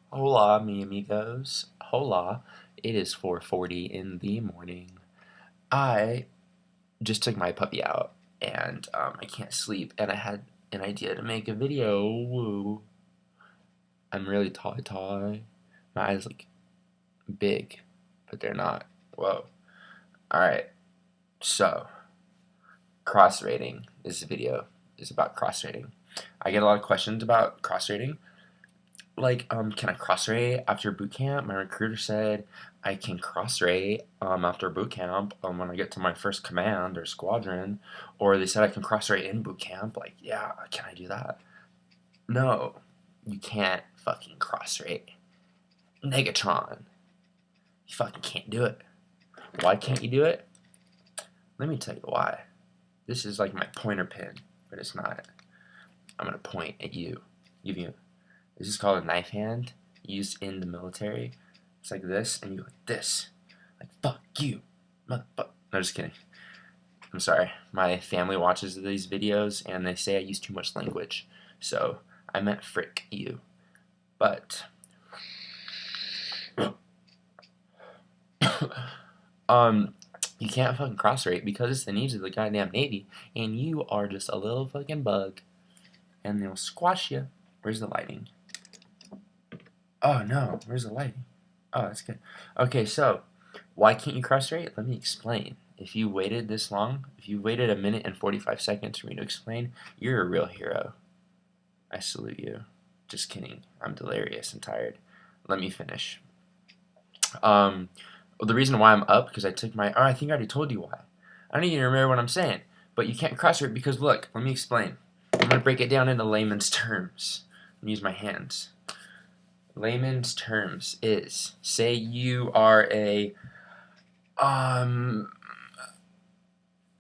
Hola, mi amigos. Hola. It is 4:40 in the morning. I just took my puppy out, and I can't sleep, and I had an idea to make a video. Woo. I'm really tie. My eyes look big, but they're not. Whoa. Alright, so, cross rating. This video is about cross rating. I get a lot of questions about cross rating. Like, can I cross rate after boot camp? My recruiter said I can cross rate after boot camp when I get to my first command or squadron, or they said I can cross rate in boot camp. Like, yeah, can I do that? No, you can't fucking cross rate. Negatron, you fucking can't do it. Why can't you do it? Let me tell you why. This is like my pointer pin, but it's not. I'm gonna point at you. Give you. This is called a knife hand, used in the military. It's like this, and you go like this. Like, fuck you, motherfucker. No, just kidding. I'm sorry. My family watches these videos, and they say I use too much language. So, I meant frick you. But, you can't fucking cross-rate because it's the needs of the goddamn Navy, and you are just a little fucking bug. And they'll squash you. Where's the lighting? Oh no, where's the lighting? Oh, that's good. Okay, so why can't you cross rate? Let me explain. If you waited this long, if you waited a minute and 45 seconds for me to explain, you're a real hero. I salute you. Just kidding. I'm delirious and tired. Let me finish. Well, the reason why I'm up, because I took my, I think I already told you why. I don't even remember what I'm saying. But you can't cross rate because, look, let me explain. I'm going to break it down into layman's terms. I'm going to use my hands. Layman's terms is, say you are a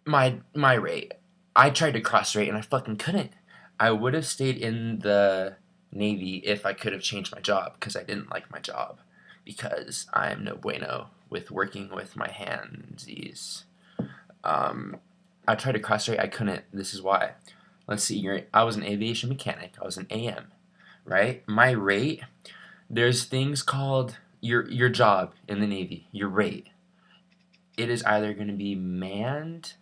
my rate. I tried to cross rate and I fucking couldn't. I would have stayed in the Navy if I could have changed my job because I didn't like my job because I am no bueno with working with my handsies. I tried to cross rate, I couldn't. This is why. Let's see, I was an aviation mechanic. I was an AM, right? My rate, there's things called your job in the Navy, your rate. It is either going to be manned,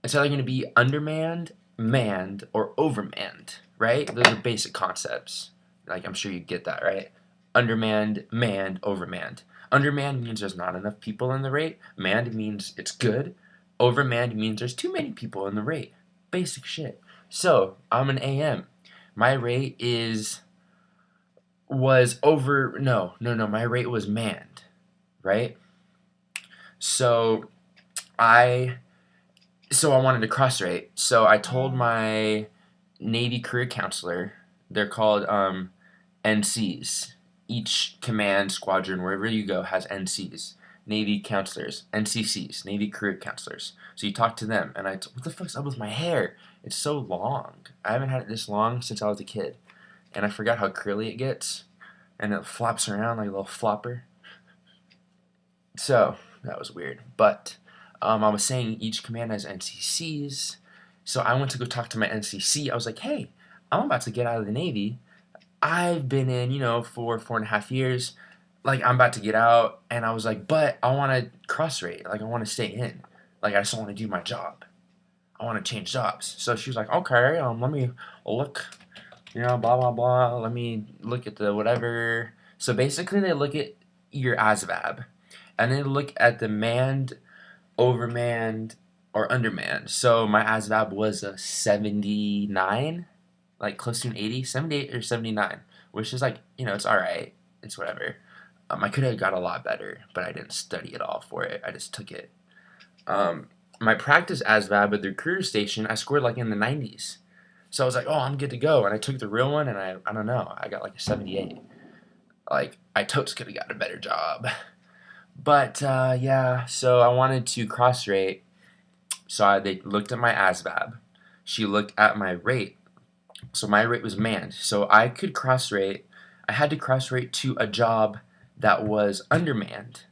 it's either going to be undermanned, manned, or overmanned, right? Those are basic concepts. Like, I'm sure you get that, right? Undermanned, manned, overmanned. Undermanned means there's not enough people in the rate. Manned means it's good. Overmanned means there's too many people in the rate. Basic shit. So, I'm an AM. My rate my rate was manned, right? So I wanted to cross rate. So I told my Navy career counselor, they're called NCs. Each command squadron, wherever you go, has NCs. Navy counselors, NCCs, Navy career counselors. So you talk to them, and what the fuck's up with my hair? It's so long. I haven't had it this long since I was a kid, and I forgot how curly it gets, and it flops around like a little flopper. So that was weird, but I was saying each command has NCCs, so I went to go talk to my NCC. I was like, hey, I'm about to get out of the Navy. I've been in, for 4.5 years. Like, I'm about to get out, and I was like, but I want to cross rate. Like, I want to stay in. Like, I just want to do my job. I want to change jobs. So she was like, okay, let me look, blah, blah, blah. Let me look at the whatever. So basically, they look at your ASVAB, and they look at the manned, overmanned, or undermanned. So my ASVAB was a 79, like close to an 80, 78 or 79, which is like, it's alright. It's whatever. I could have got a lot better, but I didn't study at all for it. I just took it. My practice ASVAB at the recruiter station, I scored like in the 90s. So I was like, oh, I'm good to go. And I took the real one, and I don't know, I got like a 78. Like, I totes could have got a better job. But, yeah, so I wanted to cross-rate. So they looked at my ASVAB. She looked at my rate. So my rate was manned. So I could cross-rate. I had to cross-rate to a job that was undermanned.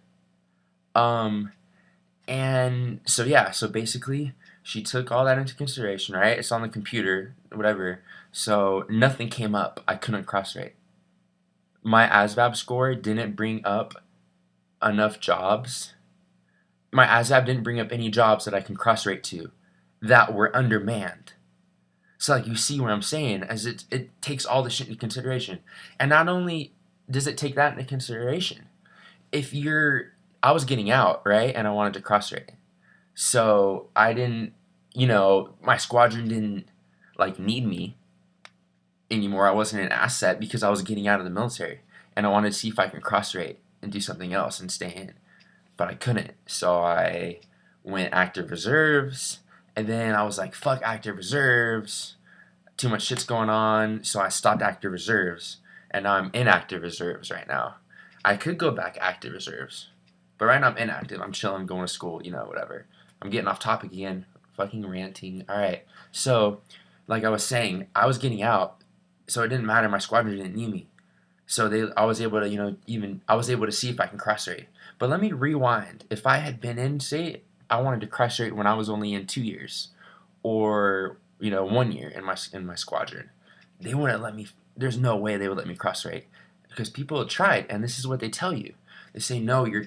And so, yeah, so basically, she took all that into consideration, right? It's on the computer, whatever. So nothing came up. I couldn't cross-rate. my ASVAB score didn't bring up enough jobs. My ASVAB didn't bring up any jobs that I can cross rate to that were undermanned. So like you see what I'm saying, as it takes all this shit into consideration. And not only does it take that into consideration, if you're I was getting out, right? And I wanted to cross rate. So I didn't, my squadron didn't like need me anymore. I wasn't an asset because I was getting out of the military and I wanted to see if I can cross rate and do something else and stay in. But I couldn't. So I went active reserves and then I was like, fuck active reserves. Too much shit's going on. So I stopped active reserves and now I'm inactive reserves right now. I could go back active reserves. But right now I'm inactive. I'm chilling, going to school, whatever. I'm getting off topic again. Fucking ranting. Alright. So, like I was saying, I was getting out, so it didn't matter. My squadron didn't need me. So I was able to, I was able to see if I can cross rate. But let me rewind. If I had been in, say, I wanted to cross rate when I was only in 2 years, or 1 year in my squadron, they wouldn't let me. There's no way they would let me cross rate because people have tried, and this is what they tell you. They say no, you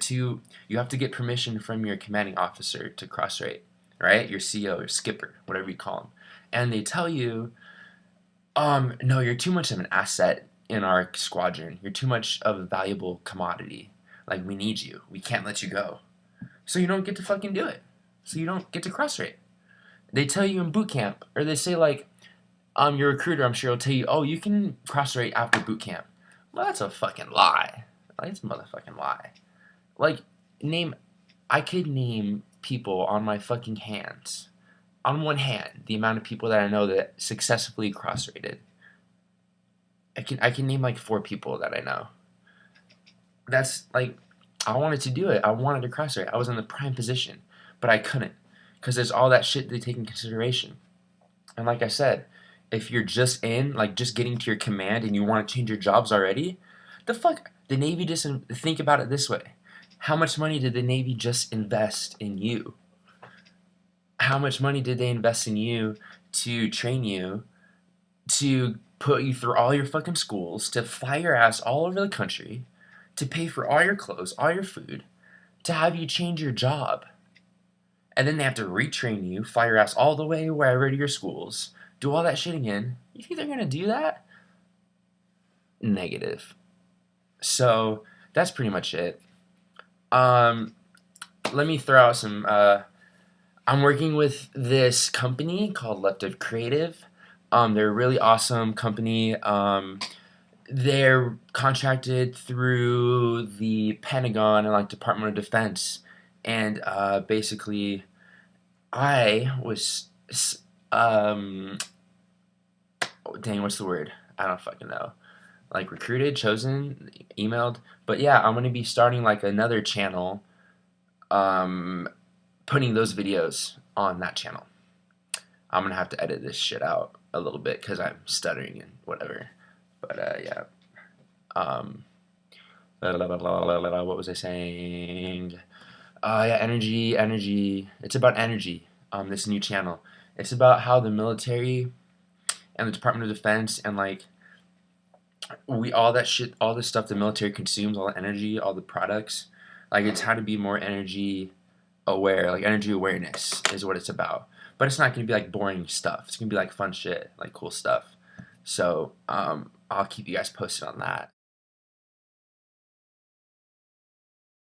have to get permission from your commanding officer to cross rate, right? Your CO or skipper, whatever you call them, and they tell you, no, you're too much of an asset in our squadron. You're too much of a valuable commodity. Like, we need you. We can't let you go. So you don't get to fucking do it. So you don't get to cross rate. They tell you in boot camp, or they say like, your recruiter, I'm sure, will tell you, oh, you can cross rate after boot camp. Well, that's a fucking lie. Like, it's a motherfucking lie. Like, I could name people on my fucking hands. On one hand, the amount of people that I know that successfully cross-rated. I can name like 4 people that I know. That's like, I wanted to do it. I wanted to cross-rate. I was in the prime position, but I couldn't because there's all that shit they take in consideration. And like I said, if you're just getting to your command and you want to change your jobs already, the fuck, the Navy just think about it this way. How much money did the Navy just invest in you? How much money did they invest in you to train you, to put you through all your fucking schools, to fly your ass all over the country, to pay for all your clothes, all your food, to have you change your job? And then they have to retrain you, fly your ass all the way wherever to your schools, do all that shit again. You think they're gonna do that? Negative. So that's pretty much it. Let me throw out some. I'm working with this company called Left of Creative. They're a really awesome company. They're contracted through the Pentagon and like Department of Defense, and basically, I was dang, what's the word? I don't fucking know. Like recruited, chosen, emailed. But yeah, I'm gonna be starting like another channel, putting those videos on that channel. I'm gonna have to edit this shit out a little bit because I'm stuttering and whatever. But yeah. What was I saying? Yeah, energy. It's about energy. This new channel. It's about how the military and the Department of Defense and like all that shit, all the stuff the military consumes, all the energy, all the products. Like, it's how to be more energy aware. Like, energy awareness is what it's about. But it's not gonna be like boring stuff. It's gonna be like fun shit, like cool stuff. So I'll keep you guys posted on that.